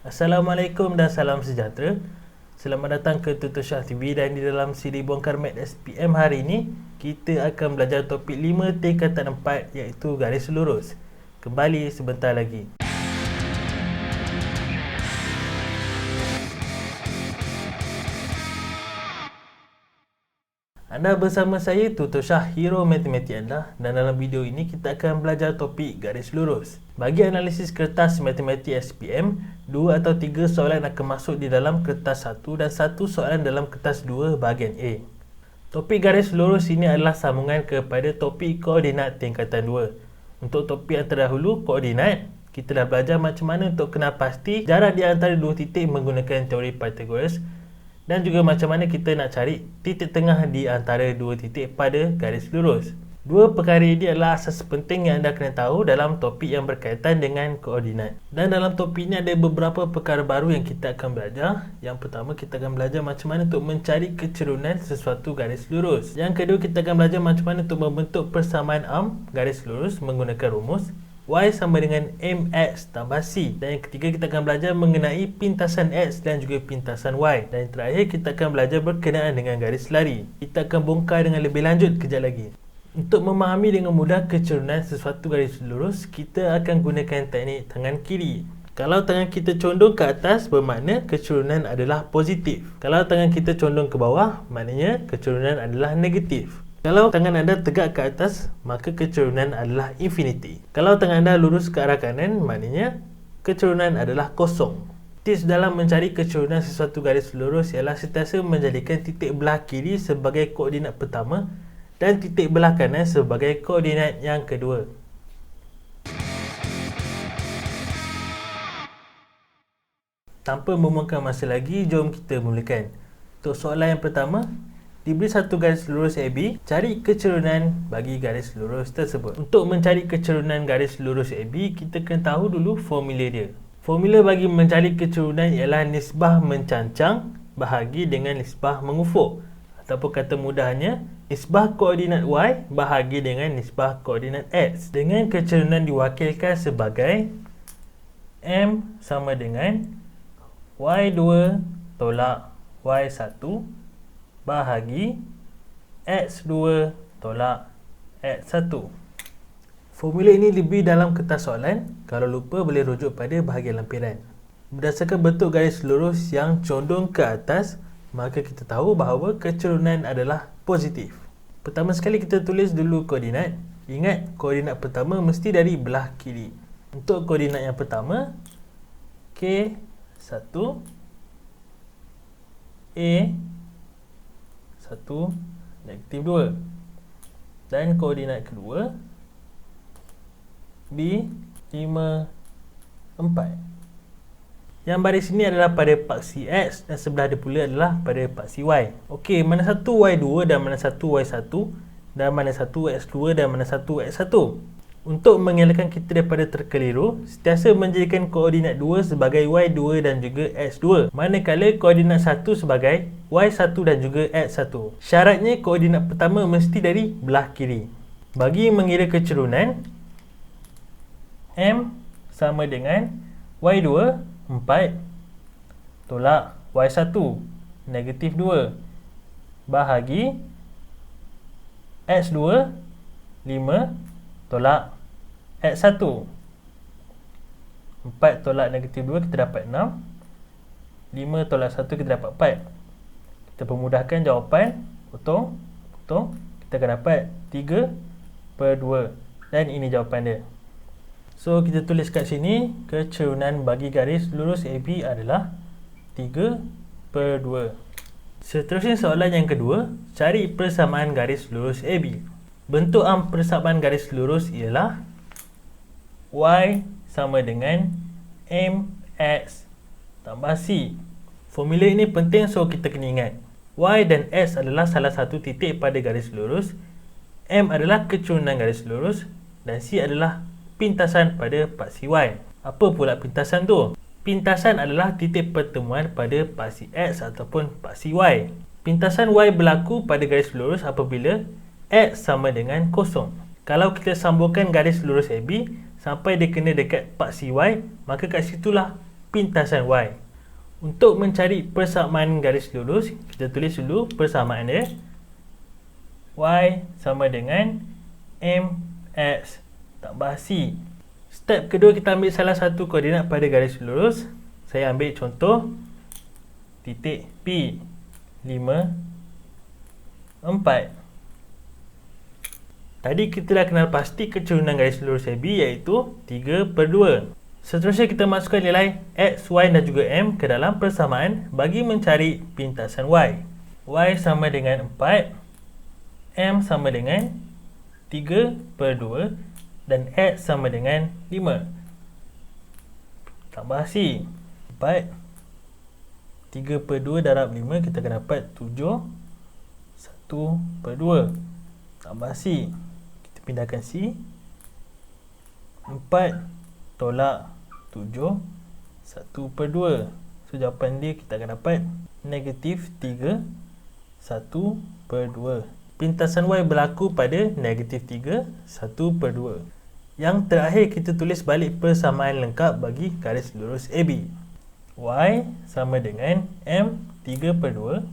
Assalamualaikum dan salam sejahtera. Selamat datang ke Tutor Syah TV dan di dalam siri bongkar mat SPM hari ini kita akan belajar topik 5 tingkatan 4 iaitu garis lurus. Kembali sebentar lagi. Anda bersama saya Tutor Syah, hero matematik anda, dan dalam video ini kita akan belajar topik garis lurus. Bagi analisis kertas matematik SPM, 2 atau 3 soalan akan masuk di dalam kertas 1 dan 1 soalan dalam kertas 2 bahagian A. Topik garis lurus ini adalah sambungan kepada topik koordinat tingkatan 2. Untuk topik yang terdahulu, koordinat, kita dah belajar macam mana untuk kenal pasti jarak di antara dua titik menggunakan teori Pythagoras, dan juga macam mana kita nak cari titik tengah di antara dua titik pada garis lurus. Dua perkara ini adalah asas penting yang anda kena tahu dalam topik yang berkaitan dengan koordinat. Dan dalam topik ini ada beberapa perkara baru yang kita akan belajar. Yang pertama, kita akan belajar macam mana untuk mencari kecerunan sesuatu garis lurus. Yang kedua, kita akan belajar macam mana untuk membentuk persamaan arm garis lurus menggunakan rumus Y sama dengan mx tambah c. Dan yang ketiga, kita akan belajar mengenai pintasan x dan juga pintasan y. Dan yang terakhir, kita akan belajar berkenaan dengan garis lari. Kita akan bongkar dengan lebih lanjut kejap lagi. Untuk memahami dengan mudah kecerunan sesuatu garis lurus, kita akan gunakan teknik tangan kiri. Kalau tangan kita condong ke atas, bermakna kecerunan adalah positif. Kalau tangan kita condong ke bawah, maknanya kecerunan adalah negatif. Kalau tangan anda tegak ke atas, maka kecerunan adalah infinity. Kalau tangan anda lurus ke arah kanan, maknanya kecerunan adalah kosong. Tips dalam mencari kecerunan sesuatu garis lurus ialah sentiasa menjadikan titik belah kiri sebagai koordinat pertama dan titik belah kanan sebagai koordinat yang kedua. Tanpa membuangkan masa lagi, jom kita mulakan. Untuk soalan yang pertama, diberi satu garis lurus AB, cari kecerunan bagi garis lurus tersebut. Untuk mencari kecerunan garis lurus AB, kita kena tahu dulu formula dia. Formula bagi mencari kecerunan ialah nisbah mencancang bahagi dengan nisbah mengufuk. Ataupun kata mudahnya, nisbah koordinat Y bahagi dengan nisbah koordinat X. Dengan kecerunan diwakilkan sebagai M sama dengan Y2 tolak Y1 bahagi X2 tolak X1. Formula ini lebih dalam kertas soalan. Kalau lupa boleh rujuk pada bahagian lampiran. Berdasarkan bentuk garis lurus yang condong ke atas, maka kita tahu bahawa kecerunan adalah positif. Pertama sekali kita tulis dulu koordinat. Ingat, koordinat pertama mesti dari belah kiri. Untuk koordinat yang pertama, K1 A 1, negatif 2. Dan koordinat kedua B 5, 4. Yang baris ini adalah pada paksi X dan sebelah dia pula adalah pada paksi Y. Okey, mana satu Y2 dan mana satu Y1 dan mana satu X2 dan mana satu X1. Untuk mengelakkan kita daripada terkeliru, sentiasa menjadikan koordinat 2 sebagai Y2 dan juga X2, manakala koordinat 1 sebagai Y1 dan juga X1. Syaratnya koordinat pertama mesti dari belah kiri. Bagi mengira kecerunan, M sama dengan Y2 4 tolak Y1 negatif 2 bahagi X2 5 tolak X1. 4 tolak negatif 2 kita dapat 6. 5 tolak 1 kita dapat 4. Kita permudahkan jawapan, potong. Kita akan dapat 3/2. Dan ini jawapan dia. So kita tulis kat sini, kecerunan bagi garis lurus AB adalah 3/2. Seterusnya soalan yang kedua, cari persamaan garis lurus AB. Bentuk persamaan garis lurus ialah Y sama dengan MX tambah C. Formula ini penting, so kita kena ingat. Y dan X adalah salah satu titik pada garis lurus, M adalah kecerunan garis lurus dan C adalah pintasan pada paksi Y. Apa pula pintasan tu? Pintasan adalah titik pertemuan pada paksi X ataupun paksi Y. Pintasan Y berlaku pada garis lurus apabila X sama dengan kosong. Kalau kita sambungkan garis lurus AB sampai dia kena dekat paksi Y, maka kat situlah pintasan Y. Untuk mencari persamaan garis lurus, kita tulis dulu persamaan dia. Y sama dengan MX tambah C. Step kedua, kita ambil salah satu koordinat pada garis lurus. Saya ambil contoh titik P 5, 4. Tadi kita dah kenal pasti kecerunan garis lurus AB iaitu 3/2. Seterusnya kita masukkan nilai X, Y dan juga M ke dalam persamaan bagi mencari pintasan Y. Y sama dengan 4, M sama dengan 3/2 dan X sama dengan 5. Tambah C. 4 3/2 darab 5, kita akan dapat 7. 1/2 tambah C. Kita pindahkan C. 4 tolak 7. 1/2. So jawapan dia kita akan dapat negatif 3. 1/2. Pintasan Y berlaku pada negatif 3. 1/2. Yang terakhir, kita tulis balik persamaan lengkap bagi garis lurus AB. Y sama dengan M 3/2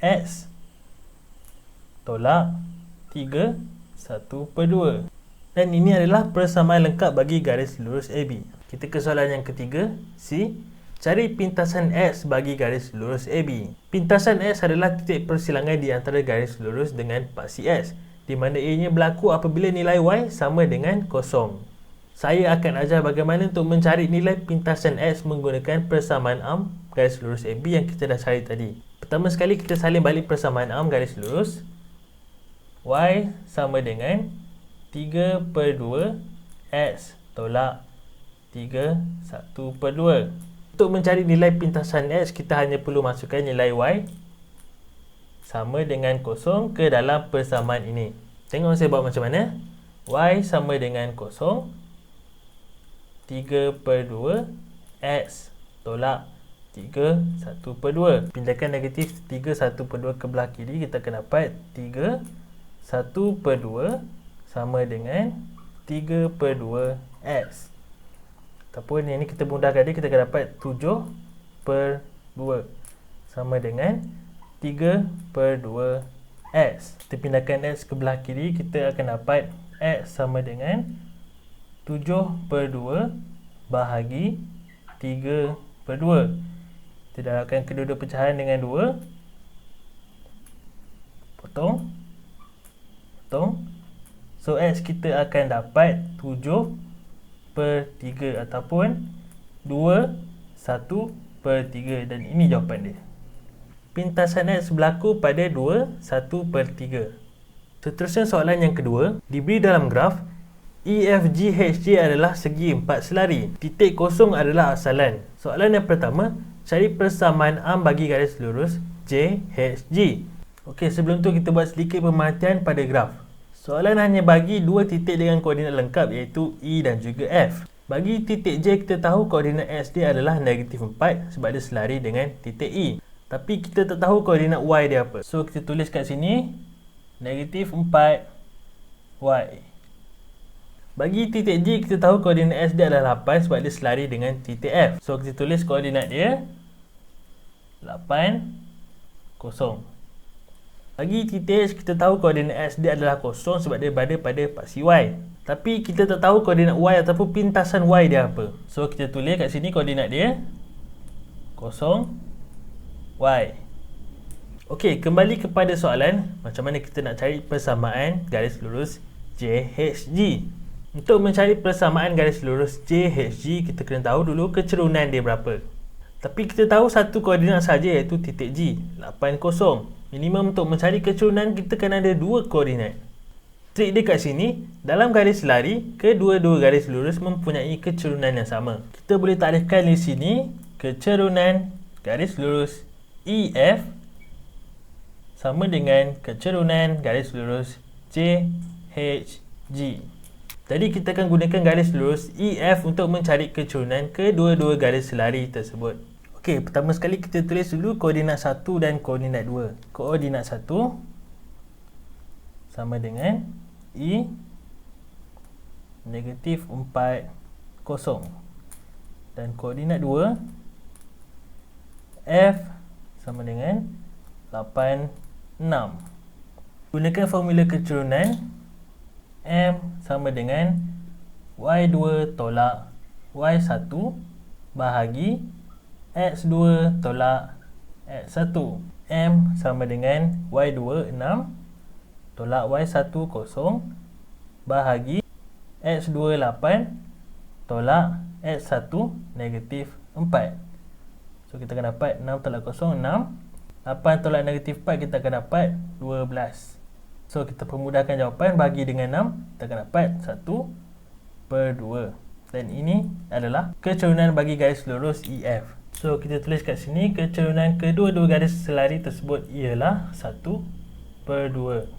X tolak 3 1/2. Dan ini adalah persamaan lengkap bagi garis lurus AB. Kita ke soalan yang ketiga, C. Cari pintasan X bagi garis lurus AB. Pintasan X adalah titik persilangan di antara garis lurus dengan paksi X, di mana A-nya berlaku apabila nilai Y sama dengan 0. Saya akan ajar bagaimana untuk mencari nilai pintasan X menggunakan persamaan arm garis lurus AB yang kita dah cari tadi. Pertama sekali, kita salin balik persamaan arm garis lurus. Y sama dengan 3/2 X tolak 3 1/2. Untuk mencari nilai pintasan X, kita hanya perlu masukkan nilai Y sama dengan 0 ke dalam persamaan ini. Tengok saya buat macam mana. Y sama dengan 0, 3/2 X tolak 3 1/2. Pindahkan negatif 3 1/2 ke belah kiri, kita akan dapat 3 1/2 sama dengan 3/2 X. Ataupun yang ni kita mudahkan dia, kita akan dapat 7/2 sama dengan 3/2 X. Kita pindahkan X ke belah kiri, kita akan dapat X sama dengan 7/2 bahagi 3/2. Kita dapatkan kedua-dua pecahan dengan 2. Potong. So X kita akan dapat 7/3 ataupun 2 1/3, dan ini jawapan dia. Pintasan X berlaku pada 2 1/3. Seterusnya soalan yang kedua, diberi dalam graf EFGHJ adalah segi 4 selari. Titik kosong adalah asalan. Soalan yang pertama, cari persamaan arm bagi garis lurus JHG. Okey, sebelum tu kita buat sedikit pemerhatian pada graf. Soalan hanya bagi dua titik dengan koordinat lengkap iaitu E dan juga F. Bagi titik J, kita tahu koordinat X dia adalah negatif 4 sebab dia selari dengan titik E. Tapi kita tak tahu koordinat Y dia apa. So kita tulis kat sini negatif 4 Y. Bagi titik J, kita tahu koordinat S dia adalah 8 sebab dia selari dengan titik F. So kita tulis koordinat dia 8 0. Bagi titik H, kita tahu koordinat X dia adalah 0 sebab dia berada pada paksi Y. Tapi kita tak tahu koordinat Y ataupun pintasan Y dia apa. So kita tulis kat sini koordinat dia 0 Y. Okey, kembali kepada soalan, macam mana kita nak cari persamaan garis lurus JHG. Untuk mencari persamaan garis lurus JHG, kita kena tahu dulu kecerunan dia berapa. Tapi kita tahu satu koordinat saja iaitu titik G, 8 0. Minimum untuk mencari kecerunan kita kena ada dua koordinat. Trik dia kat sini, dalam garis lari, kedua-dua garis lurus mempunyai kecerunan yang sama. Kita boleh takrifkan di sini, kecerunan garis lurus EF sama dengan kecerunan garis lurus JHG. Jadi kita akan gunakan garis lurus EF untuk mencari kecerunan kedua-dua garis lari tersebut. Okey, pertama sekali kita tulis dulu koordinat 1 dan koordinat 2. Koordinat 1 sama dengan E negatif 4 0. Dan koordinat 2, F sama dengan 8, 6. Gunakan formula keturunan, M sama dengan Y2 tolak Y1 bahagi X2 tolak X1. M sama dengan Y2 6 tolak Y1 0 bahagi X2 8 tolak X1 negatif 4. So kita akan dapat 6 tolak 0 6, 8 tolak negatif 4 kita akan dapat 12. So kita permudahkan jawapan, bagi dengan 6 kita akan dapat 1/2. Dan ini adalah keturunan bagi garis lurus EF. So kita tulis kat sini, keturunan kedua-dua garis selari tersebut ialah 1/2.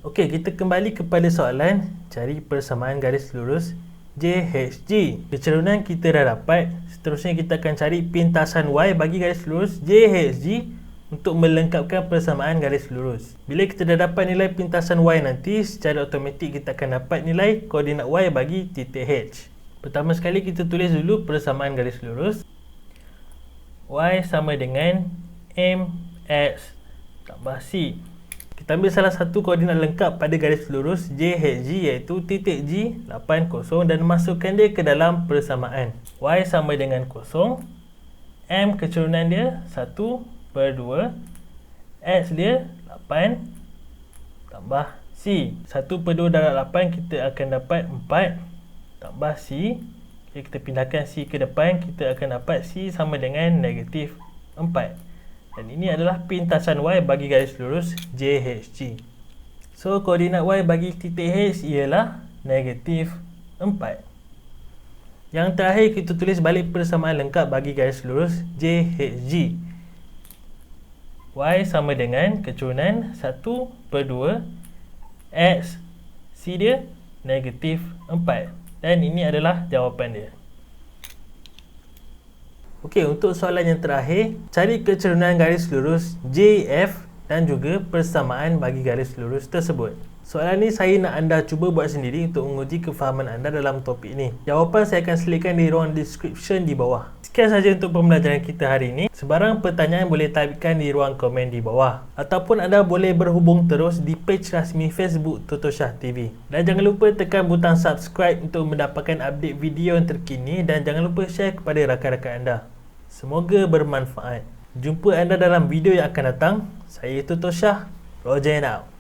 Okey, kita kembali kepada soalan cari persamaan garis lurus JHG. Keturunan kita dah dapat. Seterusnya kita akan cari pintasan Y bagi garis lurus JHG untuk melengkapkan persamaan garis lurus. Bila kita dah dapat nilai pintasan Y nanti, secara automatik kita akan dapat nilai koordinat Y bagi titik H. Pertama sekali kita tulis dulu persamaan garis lurus. Y sama dengan MX tambah C. Kita ambil salah satu koordinat lengkap pada garis lurus JHG, iaitu titik G 80, dan masukkan dia ke dalam persamaan. Y sama dengan 0, M keturunan dia 1/2, X dia 8 tambah C. 1/2 darab 8 kita akan dapat 4 tambah C. Okay, kita pindahkan C ke depan, kita akan dapat C sama dengan negatif 4. Dan ini adalah pintasan Y bagi garis lurus JHG. So koordinat Y bagi titik H ialah negatif 4. Yang terakhir kita tulis balik persamaan lengkap bagi garis lurus JHG. Y sama dengan keturunan 1/2, X C dia negatif 4. Dan ini adalah jawapan dia. Okey, untuk soalan yang terakhir, cari keturunan garis lurus JF dan juga persamaan bagi garis lurus tersebut. Soalan ni saya nak anda cuba buat sendiri untuk menguji kefahaman anda dalam topik ni. Jawapan saya akan selitkan di ruang description di bawah. Sekian sahaja untuk pembelajaran kita hari ini. Sebarang pertanyaan boleh typekan di ruang komen di bawah. Ataupun anda boleh berhubung terus di page rasmi Facebook Tutor Shah TV. Dan jangan lupa tekan butang subscribe untuk mendapatkan update video yang terkini, dan jangan lupa share kepada rakan-rakan anda. Semoga bermanfaat. Jumpa anda dalam video yang akan datang. Saya Tutor Shah. Roger and out.